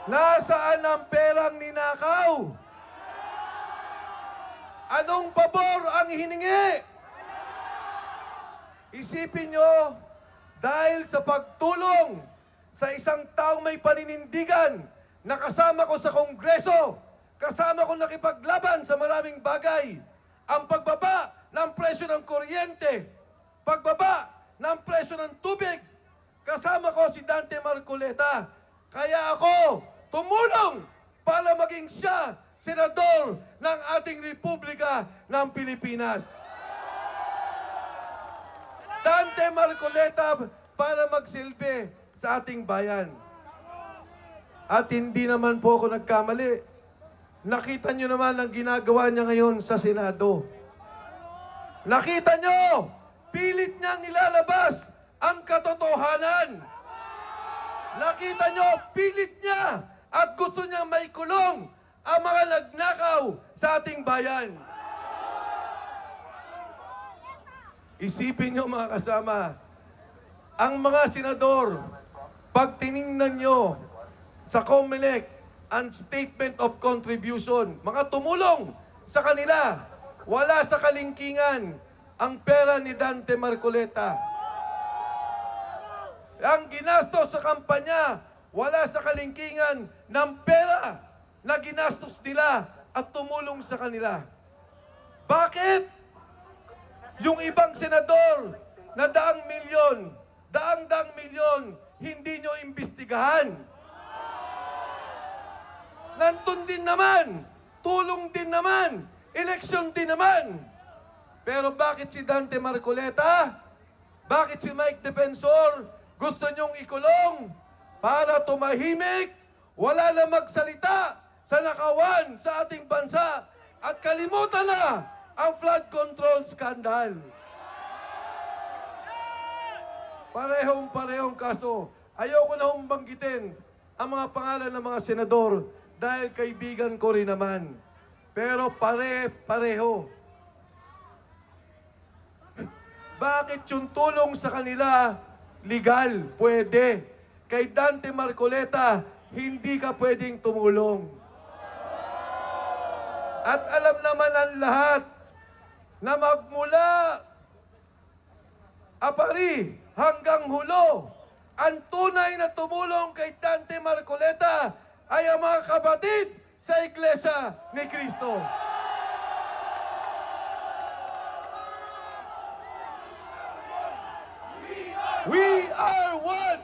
Nasaan ang perang ninakaw? Anong pabor ang hiningi? Isipin nyo, dahil sa pagtulong sa isang taong may paninindigan na kasama ko sa Kongreso, kasama ko nakipaglaban sa maraming bagay, ang pagbaba ng presyo ng kuryente, pagbaba ng presyo ng tubig, kasama ko si Dante Marcoleta. Kaya ako tumulong para maging siya senador ng ating Republika ng Pilipinas. Dante Marcoleta para magsilbi sa ating bayan. At hindi naman po ako nagkamali. Nakita nyo naman ang ginagawa niya ngayon sa Senado. Nakita nyo, pilit niyang nilalabas ang katotohanan. Nakita nyo, pilit niya at gusto niya may kulong ang mga nagnakaw sa ating bayan. Isipin nyo mga kasama, ang mga senador, pag tiningnan nyo sa COMELEC ang statement of contribution, mga tumulong sa kanila, wala sa kalingkingan ang pera ni Dante Marcoleta. Ang ginastos sa kampanya, wala sa kalingkingan ng pera na ginastos nila at tumulong sa kanila. Bakit? Yung ibang senador na daang milyon, hindi nyo imbestigahan. Nandun din naman, tulong din naman, eleksyon din naman. Pero bakit si Dante Marcoleta? Bakit si Mike Defensor gusto nyong ikulong para tumahimik, wala na magsalita sa nakawan sa ating bansa at kalimutan na ang flood control scandal? Parehong kaso. Ayoko na banggitin ang mga pangalan ng mga senador dahil kaibigan ko rin naman. Pero pareho. Bakit yung tulong sa kanila legal? Pwede. Kay Dante Marcoleta, hindi ka pwedeng tumulong. At alam naman ang lahat na magmula Apari hanggang Hulo, ang tunay na tumulong kay Dante Marcoleta ay ang mga kapatid sa Iglesia ni Cristo. We are one!